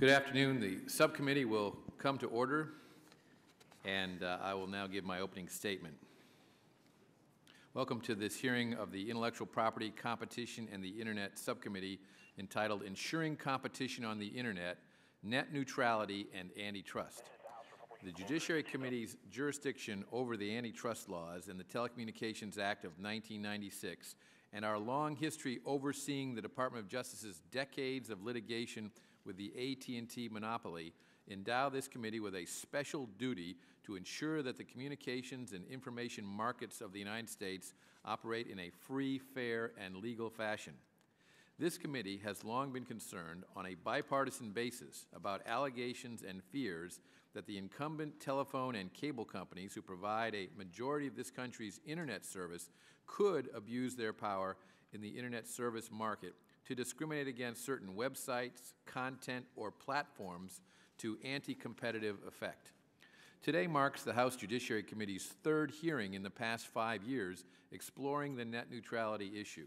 Good afternoon. The subcommittee will come to order, and I will now give my opening statement. Welcome to this hearing of the Intellectual Property, Competition, and the Internet Subcommittee entitled Ensuring Competition on the Internet, Net Neutrality and Antitrust. The Judiciary Committee's jurisdiction over the antitrust laws and the Telecommunications Act of 1996 and our long history overseeing the Department of Justice's decades of litigation with the AT&T monopoly endow this committee with a special duty to ensure that the communications and information markets of the United States operate in a free, fair, and legal fashion. This committee has long been concerned on a bipartisan basis about allegations and fears that the incumbent telephone and cable companies who provide a majority of this country's Internet service could abuse their power in the Internet service market to discriminate against certain websites, content, or platforms to anti-competitive effect. Today marks the House Judiciary Committee's third hearing in the past 5 years exploring the net neutrality issue.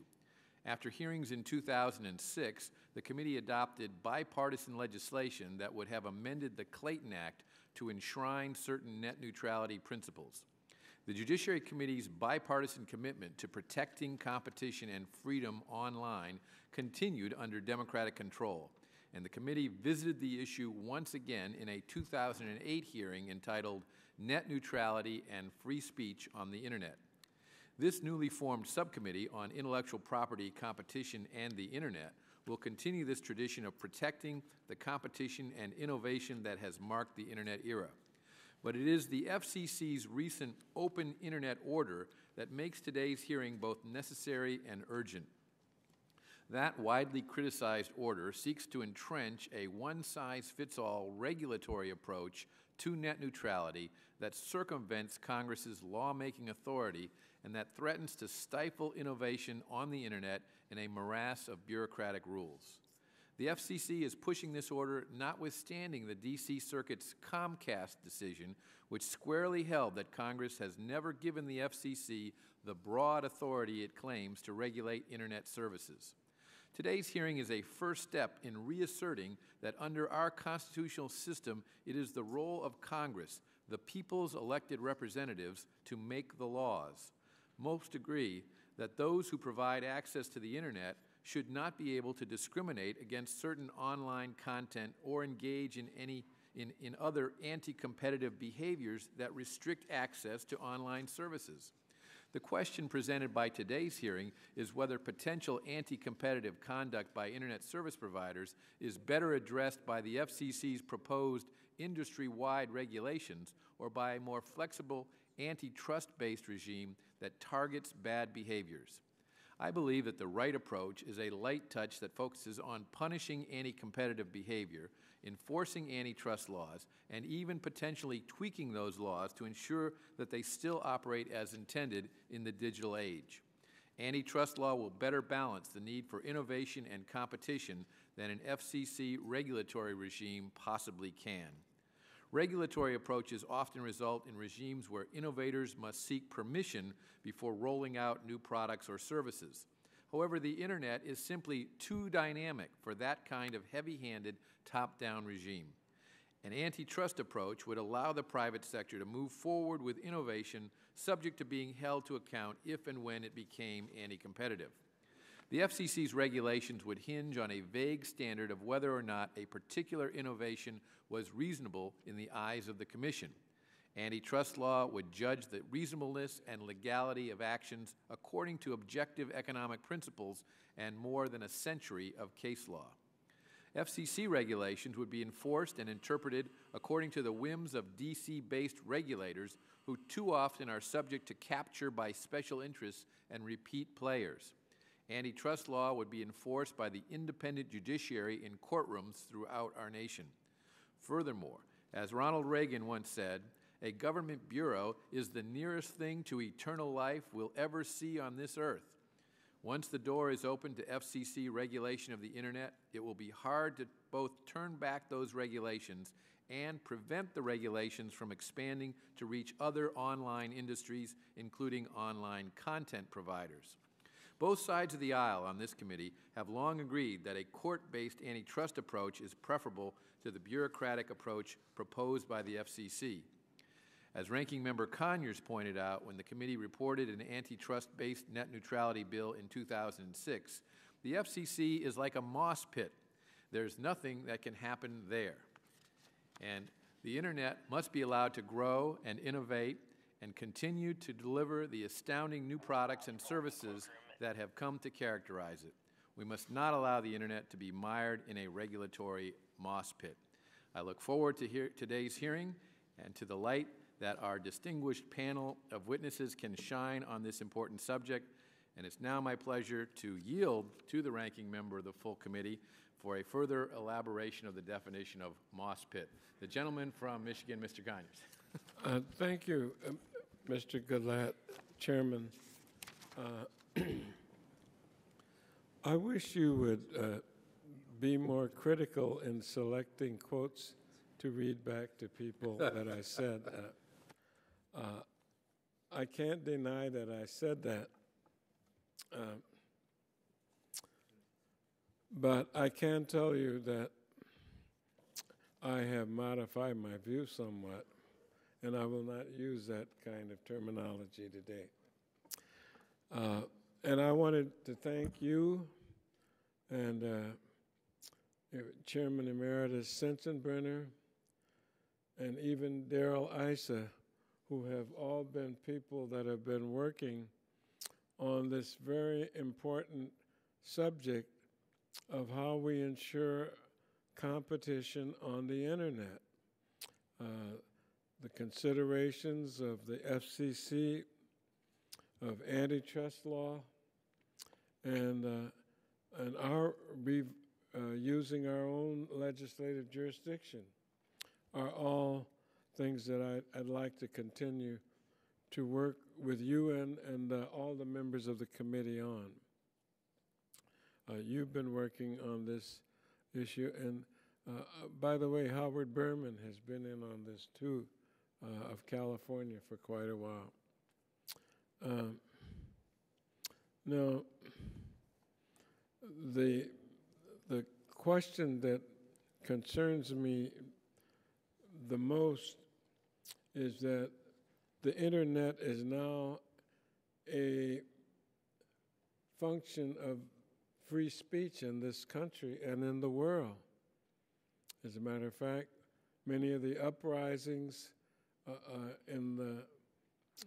After hearings in 2006, the committee adopted bipartisan legislation that would have amended the Clayton Act to enshrine certain net neutrality principles. The Judiciary Committee's bipartisan commitment to protecting competition and freedom online continued under Democratic control, and the committee visited the issue once again in a 2008 hearing entitled Net Neutrality and Free Speech on the Internet. This newly formed subcommittee on intellectual property, competition, and the Internet will continue this tradition of protecting the competition and innovation that has marked the Internet era. But it is the FCC's recent open Internet order that makes today's hearing both necessary and urgent. That widely criticized order seeks to entrench a one-size-fits-all regulatory approach to net neutrality that circumvents Congress's lawmaking authority and that threatens to stifle innovation on the Internet in a morass of bureaucratic rules. The FCC is pushing this order notwithstanding the D.C. Circuit's Comcast decision, which squarely held that Congress has never given the FCC the broad authority it claims to regulate Internet services. Today's hearing is a first step in reasserting that under our constitutional system, it is the role of Congress, the people's elected representatives, to make the laws. Most agree that those who provide access to the Internet should not be able to discriminate against certain online content or engage in other anti-competitive behaviors that restrict access to online services. The question presented by today's hearing is whether potential anti-competitive conduct by Internet service providers is better addressed by the FCC's proposed industry-wide regulations or by a more flexible antitrust-based regime that targets bad behaviors. I believe that the right approach is a light touch that focuses on punishing anti-competitive behavior, enforcing antitrust laws, and even potentially tweaking those laws to ensure that they still operate as intended in the digital age. Antitrust law will better balance the need for innovation and competition than an FCC regulatory regime possibly can. Regulatory approaches often result in regimes where innovators must seek permission before rolling out new products or services. However, the Internet is simply too dynamic for that kind of heavy-handed, top-down regime. An antitrust approach would allow the private sector to move forward with innovation subject to being held to account if and when it became anti-competitive. The FCC's regulations would hinge on a vague standard of whether or not a particular innovation was reasonable in the eyes of the Commission. Antitrust law would judge the reasonableness and legality of actions according to objective economic principles and more than a century of case law. FCC regulations would be enforced and interpreted according to the whims of D.C.-based regulators who too often are subject to capture by special interests and repeat players. Antitrust law would be enforced by the independent judiciary in courtrooms throughout our nation. Furthermore, as Ronald Reagan once said, a government bureau is the nearest thing to eternal life we'll ever see on this earth. Once the door is open to FCC regulation of the Internet, it will be hard to both turn back those regulations and prevent the regulations from expanding to reach other online industries, including online content providers. Both sides of the aisle on this committee have long agreed that a court-based antitrust approach is preferable to the bureaucratic approach proposed by the FCC. As Ranking Member Conyers pointed out when the committee reported an antitrust-based net neutrality bill in 2006, the FCC is like a moss pit. There's nothing that can happen there. And the Internet must be allowed to grow and innovate and continue to deliver the astounding new products and services that have come to characterize it. We must not allow the Internet to be mired in a regulatory moss pit. I look forward to today's hearing and to the light that our distinguished panel of witnesses can shine on this important subject, and it's now my pleasure to yield to the ranking member of the full committee for a further elaboration of the definition of moss pit. The gentleman from Michigan, Mr. Conyers. Thank you, Mr. Gillette, Chairman. I wish you would be more critical in selecting quotes to read back to people that I said. I can't deny that I said that, but I can tell you that I have modified my view somewhat, and I will not use that kind of terminology today. And I wanted to thank you and Chairman Emeritus Sensenbrenner and even Darrell Issa, who have all been people that have been working on this very important subject of how we ensure competition on the Internet. The considerations of the FCC, of antitrust law, and our using our own legislative jurisdiction are all things that I'd like to continue to work with you and all the members of the committee on. You've been working on this issue, and by the way, Howard Berman has been in on this too, of California for quite a while. Now, the question that concerns me the most is that the Internet is now a function of free speech in this country and in the world. As a matter of fact, many of the uprisings in the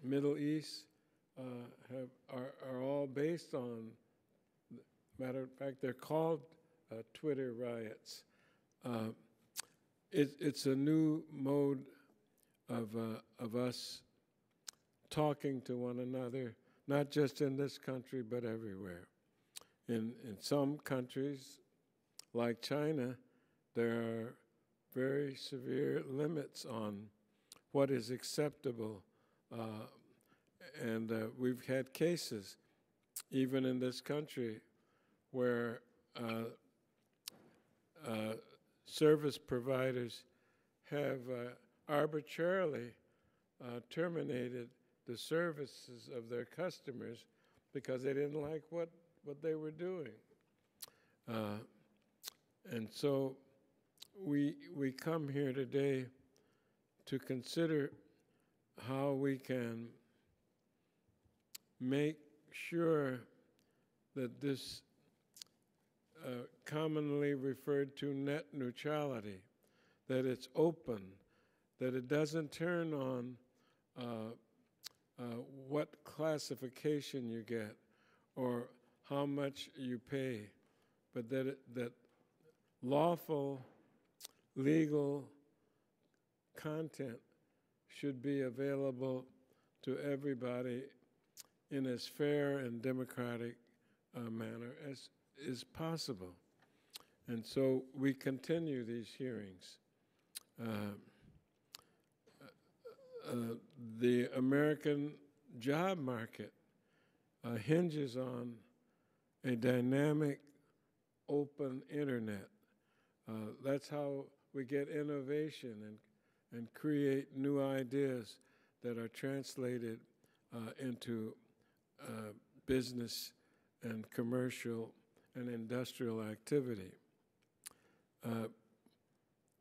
Middle East are all based on, matter of fact, they're called Twitter riots. It's a new mode of us talking to one another, not just in this country, but everywhere. In some countries, like China, there are very severe limits on what is acceptable. And we've had cases, even in this country, where service providers have arbitrarily terminated the services of their customers because they didn't like what they were doing. And so we come here today to consider how we can make sure that this commonly referred to net neutrality, that it's open, that it doesn't turn on what classification you get or how much you pay, but that lawful, legal content should be available to everybody in as fair and democratic manner as is possible. And so we continue these hearings. The American job market hinges on a dynamic, open Internet. That's how we get innovation and create new ideas that are translated into business and commercial and industrial activity.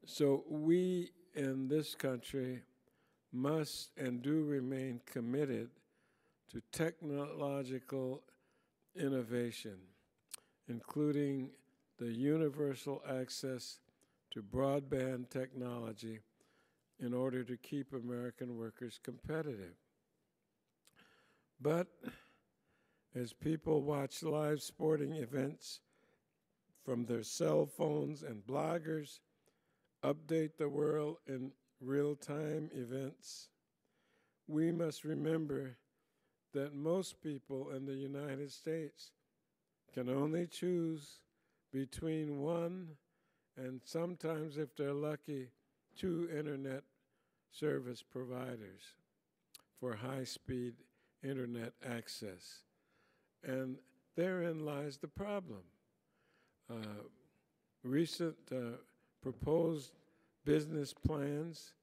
So we in this country must and do remain committed to technological innovation, including the universal access to broadband technology in order to keep American workers competitive. But as people watch live sporting events from their cell phones and bloggers update the world in real-time events, we must remember that most people in the United States can only choose between one and sometimes, if they're lucky, 2 internet service providers for high-speed internet access. And therein lies the problem. Recent proposed business plans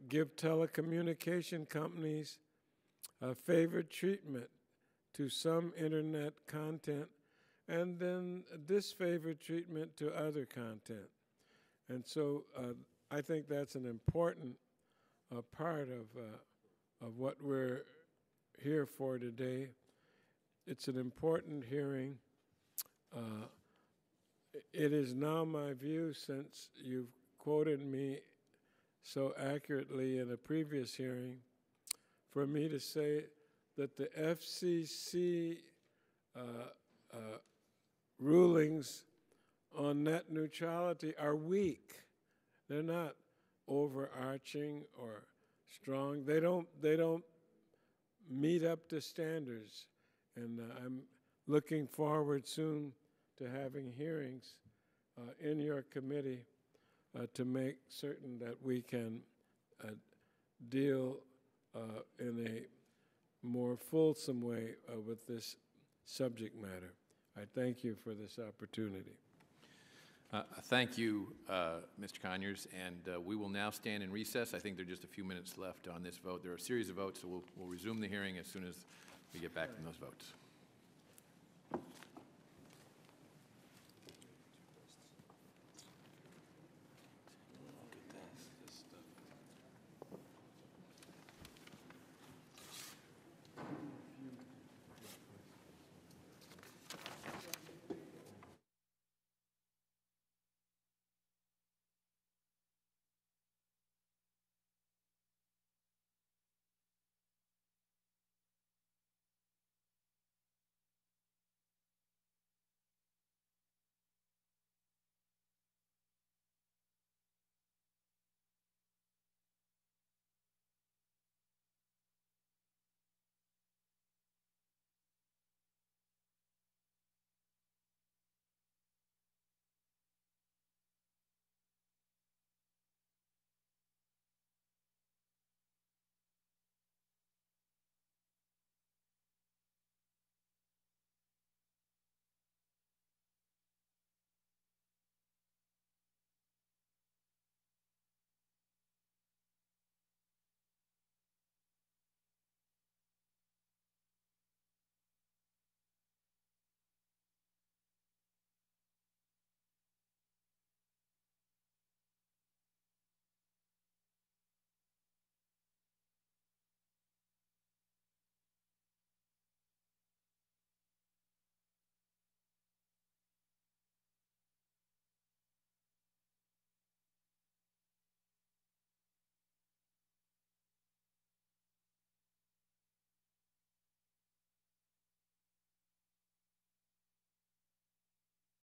give telecommunication companies favored treatment to some internet content and then disfavored treatment to other content. And so I think that's an important part of what we're here for today. It's an important hearing. It is now my view, since you've quoted me so accurately in a previous hearing, for me to say that the FCC rulings on net neutrality are weak. They're not overarching or strong. They don't meet up to standards. And I'm looking forward soon to having hearings in your committee to make certain that we can deal in a more fulsome way with this subject matter. I thank you for this opportunity. Thank you, Mr. Conyers, and we will now stand in recess. I think there are just a few minutes left on this vote. There are a series of votes, so we'll resume the hearing as soon as we get back from those votes.